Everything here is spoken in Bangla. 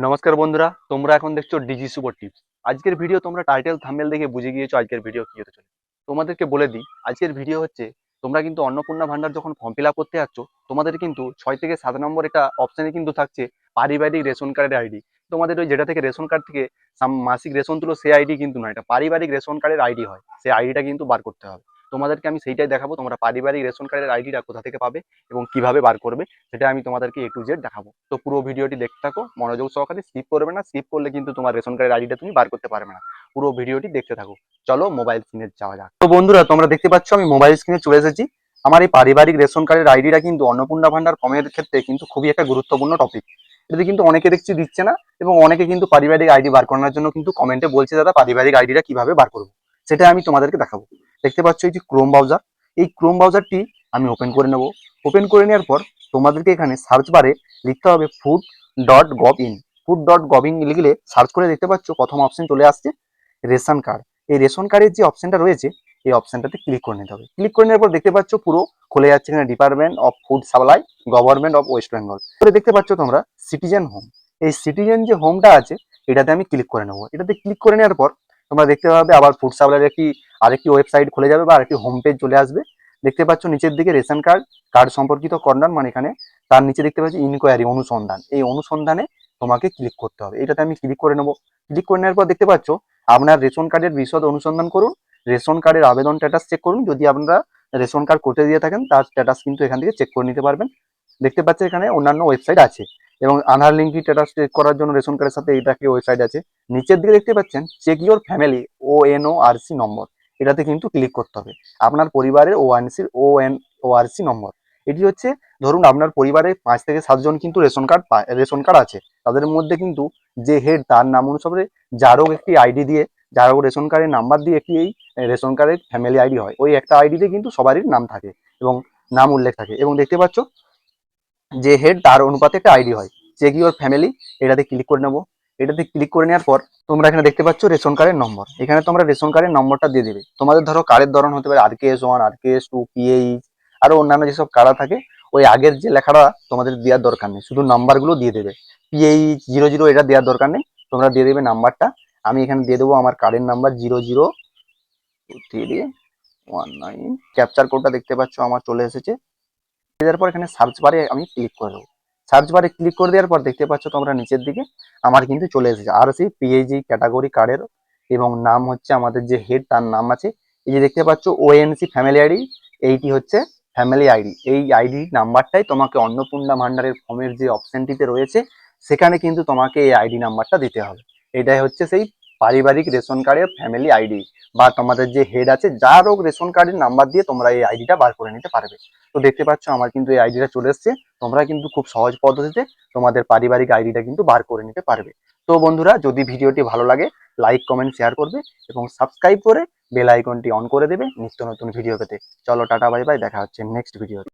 নমস্কার বন্ধুরা, তোমরা এখন দেখছো ডিজি সুপার টিপস। আজকের ভিডিও তোমরা টাইটেল থাম্বনেল দেখে বুঝে গিয়েছো আজকের ভিডিও কি হতে চলে। তোমাদেরকে বলে দিই, আজকের ভিডিও হচ্ছে তোমরা কিন্তু অন্নপূর্ণা ভান্ডার যখন ফর্ম ফিল আপ করতে যাচ্ছ, তোমাদের কিন্তু 6 থেকে 7 নম্বর একটা অপশনে কিন্তু থাকছে পারিবারিক রেশন কার্ডের আইডি। তোমাদের ওই যেটা থেকে রেশন কার্ড থেকে মাসিক রেশন তুলো সেই আইডি কিন্তু নয়, এটা পারিবারিক রেশন কার্ডের আইডি হয়। সেই আইডিটা কিন্তু বার করতে হবে। তোমাদেরকে আমি সেইটাই দেখাবো, তোমরা পারিবারিক রেশন কার্ডের আইডিটা কোথা থেকে পাবে এবং কিভাবে বার করবে, সেটা আমি তোমাদেরকে A to Z দেখাবো। তো পুরো ভিডিওটি দেখতে থাকো মনোযোগ সহকারে, স্কিপ করবে না। স্কিপ করলে কিন্তু তোমার রেশন কার্ডের আইডিটা তুমি বার করতে পারবে না। পুরো ভিডিওটি দেখতে থাকো। চলো মোবাইল স্ক্রিনে যাওয়া যাক। তো বন্ধুরা, তোমরা দেখতে পাচ্ছ আমি মোবাইল স্ক্রিনে চলে এসেছি। আমার এই পারিবারিক রেশন কার্ডের আইডিটা কিন্তু অন্নপূর্ণা ভান্ডার ফর্মের ক্ষেত্রে কিন্তু খুবই একটা গুরুত্বপূর্ণ টপিক। এটাতে কিন্তু অনেকে দেখছি দিচ্ছে না, এবং অনেকে কিন্তু পারিবারিক আইডি বার করানোর জন্য কিন্তু কমেন্টে বলছে দাদা পারিবারিক আইডিটা কিভাবে বার করবো, সেটা আমি তোমাদেরকে দেখাবো। দেখতে পাচ্ছ এই যে ক্রোম ব্রাউজার, এই ক্রোম ব্রাউজারটি আমি ওপেন করে নেব। ওপেন করে নেওয়ার পর তোমাদেরকে এখানে সার্চ বারে লিখতে হবে food.gov.in। food.gov.in লিখলে সার্চ করে দেখতে পাচ্ছ প্রথম অপশন চলে আসছে রেশন কার্ড। এই রেশন কার্ডের যে অপশনটা রয়েছে এই অপশনটাতে ক্লিক করে নিতে হবে। ক্লিক করে নেওয়ার পর দেখতে পাচ্ছ পুরো খুলে যাচ্ছে এখানে department of food supply, government of West Bengal. পরে দেখতে পাচ্ছ তোমরা সিটিজেন হোম। এই সিটিজেন যে হোমটা আছে এটাতে আমি ক্লিক করে নেবো। এটাতে ক্লিক করে নেওয়ার পর তোমরা দেখতে পাবে আবার ফুড সাপ্লাইয়ের আরেকটি ওয়েবসাইট খুলে যাবে বা আরেকটি হোম পেজ চলে আসবে। দেখতে পাচ্ছ নিচের দিকে রেশন কার্ড কার্ড সম্পর্কিত কর্নার, মানে এখানে তার নিচে দেখতে পাচ্ছি ইনকোয়ারি অনুসন্ধান। এই অনুসন্ধানে তোমাকে ক্লিক করতে হবে, এটাতে আমি ক্লিক করে নেবো। ক্লিক করে নেওয়ার পর দেখতে পাচ্ছ আপনার রেশন কার্ডের বিশদ অনুসন্ধান করুন, রেশন কার্ডের আবেদন স্ট্যাটাস চেক করুন। যদি আপনারা রেশন কার্ড করতে দিয়ে থাকেন তার স্ট্যাটাস কিন্তু এখান থেকে চেক করে নিতে পারবেন। দেখতে পাচ্ছ এখানে অন্যান্য ওয়েবসাইট আছে, এবং আধার লিঙ্ক স্ট্যাটাস চেক করার জন্য রেশন কার্ডের সাথে এটা একটি ওয়েবসাইট আছে। নিচের দিকে দেখতে পাচ্ছেন চেক ইউর ফ্যামিলি ONORC নম্বর, এটাতে কিন্তু ক্লিক করতে হবে। আপনার পরিবারের ONORC নম্বর এটি হচ্ছে, ধরুন আপনার পরিবারে 5 থেকে 7 জন কিন্তু রেশন কার্ড আছে, তাদের মধ্যে কিন্তু যে হেড তার নাম অনুসারে যারও একটি আইডি দিয়ে, যারও রেশন কার্ডের নাম্বার দিয়ে একটি এই রেশন কার্ডের ফ্যামিলি আইডি হয়। ওই একটা আইডিতে কিন্তু সবারই নাম থাকে এবং নাম উল্লেখ থাকে, এবং দেখতে পাচ্ছ যে হেড তার অনুপাতে একটা আইডি হয়। চেক ইউর ফ্যামিলি, এটাতে ক্লিক করে নেবো। এটাতে ক্লিক করে নেওয়ার পর তোমরা এখানে দেখতে পাচ্ছ রেশন কার্ডের নম্বর। এখানে তোমরা রেশন কার্ডের নম্বরটা দিয়ে দেবে। তোমাদের ধরো কার্ডের ধরন হতে পারে RKS1, RKS2, PH, আরো অন্যান্য যেসব কার্ড থাকে ওই আগের যে লেখাটা তোমাদের দেওয়ার দরকার নেই, শুধু নাম্বারগুলো দিয়ে দেবে। PH00 এটা দেওয়ার দরকার নেই, তোমরা দিয়ে দেবে নাম্বারটা। আমি এখানে দিয়ে দেবো আমার কার্ডের নাম্বার 002319। ক্যাপচার কোডটা দেখতে পাচ্ছ আমার চলে এসেছে। দেওয়ার পর এখানে সার্চ বারে আমি ক্লিক করে দেবো। সার্চ বারে ক্লিক করে দেওয়ার পর দেখতে পাচ্ছ তোমরা নিচের দিকে আমার কিন্তু চলে এসেছে আর সেই PHG ক্যাটাগরি কার্ডের, এবং নাম হচ্ছে আমাদের যে হেড তার নাম আছে। এই যে দেখতে পাচ্ছ ONC ফ্যামিলি আইডি, এইটি হচ্ছে ফ্যামিলি আইডি। এই আইডি নাম্বারটাই তোমাকে অন্নপূর্ণা ভান্ডারের ফর্মের যে অপশনটিতে রয়েছে সেখানে কিন্তু তোমাকে এই আইডি নাম্বারটা দিতে হবে। এটাই হচ্ছে সেই পারিবারিক রেশন কার্ডের ফ্যামিলি আইডি, বা তোমাদের যে হেড আছে যারও রেশন কার্ডের নাম্বার দিয়ে তোমরা এই আইডিটা বার করে নিতে পারবে। তো দেখতে পাচ্ছ আমার কিন্তু এই আইডিটা চলে এসছে। তোমরা কিন্তু খুব সহজ পদ্ধতিতে তোমাদের পারিবারিক আইডিটা কিন্তু বার করে নিতে পারবে। তো বন্ধুরা, যদি ভিডিওটি ভালো লাগে লাইক কমেন্ট শেয়ার করবে এবং সাবস্ক্রাইব করে বেল আইকনটি অন করে দেবে নিত্য নতুন ভিডিও পেতে। চলো টাটা বাই বাই, দেখা হচ্ছে নেক্সট ভিডিও।